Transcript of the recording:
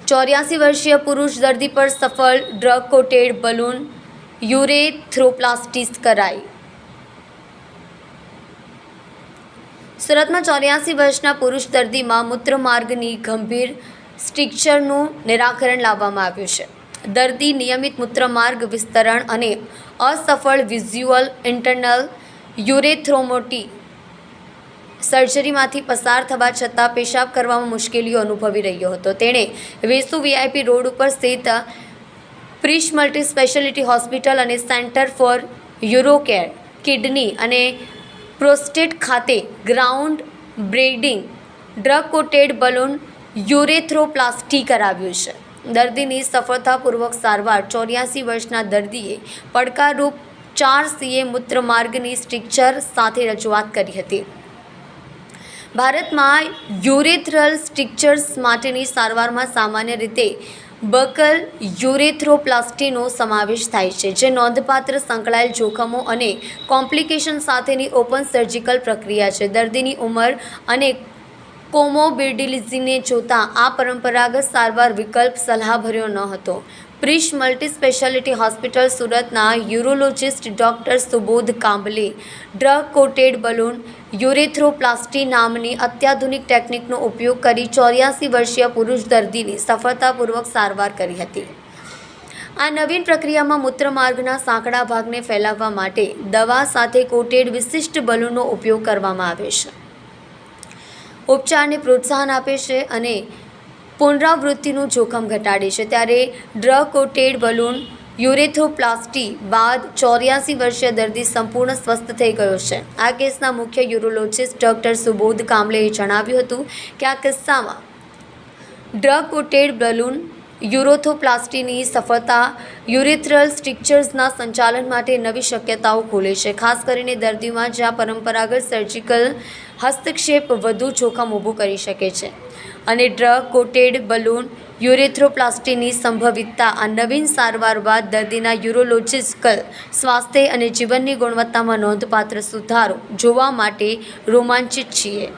चौरासी वर्षीय पुरुष दर्दी पर सफल ड्रग कोटेड बलून यूरेथ्रोप्लास्टी कराई। सूरत में 84 वर्षना पुरुष दर्दी में मूत्रमार्गनी गंभीर स्ट्रक्चरનું નિરાકરણ લાવવામાં આવ્યું છે। દર્દી નિયમિત મૂત્રમાર્ગ વિસ્તરણ અને અસફળ વિઝ્યુઅલ ઇન્ટરનલ યુરેથ્રોમોટી સર્જરીમાંથી પસાર થવા છતાં પેશાબ કરવામાં મુશ્કેલીઓ અનુભવી રહ્યો હતો। તેણે વેસુ વીઆઈપી રોડ ઉપર સ્થિત પ્રિશ મલ્ટી સ્પેશિયાલિટી હોસ્પિટલ અને સેન્ટર ફોર યુરોકેર કિડની અને પ્રોસ્ટેટ ખાતે ગ્રાઉન્ડ બ્રેડિંગ ડ્રગ કોટેડ બલૂન યુરેથ્રોપ્લાસ્ટી કરાવ્યું છે। દર્દીની સફળતાપૂર્વક સારવાર 84 વર્ષના દર્દીએ પડકારરૂપ 4 સીએ મૂત્રમાર્ગની સ્ટ્રક્ચર સાથે રજૂઆત કરી હતી। ભારતમાં યુરેથ્રલ સ્ટ્રક્ચર્સ માટેની સારવારમાં સામાન્ય રીતે બકલ યુરેથ્રોપ્લાસ્ટીનો સમાવેશ થાય છે, જે નોંધપાત્ર સંકળાયેલ જોખમો અને કોમ્પ્લિકેશન સાથેની ઓપન સર્જિકલ પ્રક્રિયા છે। દર્દીની ઉંમર અને કોમોબિડિટીઝને જોતાં આ પરંપરાગત સારવાર વિકલ્પ સલાહભર્યો ન હતો। પ્રિશ મલ્ટી સ્પેશિયાલિટી હોસ્પિટલ સુરતના urologist doctor Subodh Kamble drug coated balloon urethroplasty નામની અત્યાધુનિક ટેકનિકનો ઉપયોગ કરી 84 વર્ષીય પુરુષ દર્દીની સફળતાપૂર્વક સારવાર કરી હતી। આ નવીન પ્રક્રિયામાં મૂત્રમાર્ગના સાંકડા ભાગને ફેલાવવા માટે દવા સાથે કોટેડ વિશિષ્ટ બલૂનનો ઉપયોગ કરવામાં આવે છે। ઉપચારને પ્રોત્સાહન આપે છે અને પુનરાવૃત્તિનું જોખમ ઘટાડે છે। ત્યારે ડ્રગ કોટેડ બલૂન યુરેથ્રોપ્લાસ્ટી બાદ 84 વર્ષીય દર્દી સંપૂર્ણ સ્વસ્થ થઈ ગયો છે। આ કેસના મુખ્ય યુરોલોજિસ્ટ ડૉક્ટર સુબોધ કાંબલેએ જણાવ્યું હતું કે આ કિસ્સામાં ડ્રગ કોટેડ બલૂન યુરેથ્રોપ્લાસ્ટીની સફળતા યુરેથ્રલ સ્ટ્રક્ચર્સના સંચાલન માટે નવી શક્યતાઓ ખોલે છે, ખાસ કરીને દર્દીઓમાં જ્યાં પરંપરાગત સર્જિકલ હસ્તક્ષેપ વધુ જોખમ ઊભું કરી શકે છે। અને ડ્રગ કોટેડ બલૂન યુરેથ્રોપ્લાસ્ટીની સંભવિતતા આ નવીન સારવાર બાદ દર્દીના યુરોલોજિકલ સ્વાસ્થ્ય અને જીવનની ગુણવત્તામાં નોંધપાત્ર સુધારો જોવા માટે રોમાંચિત છીએ।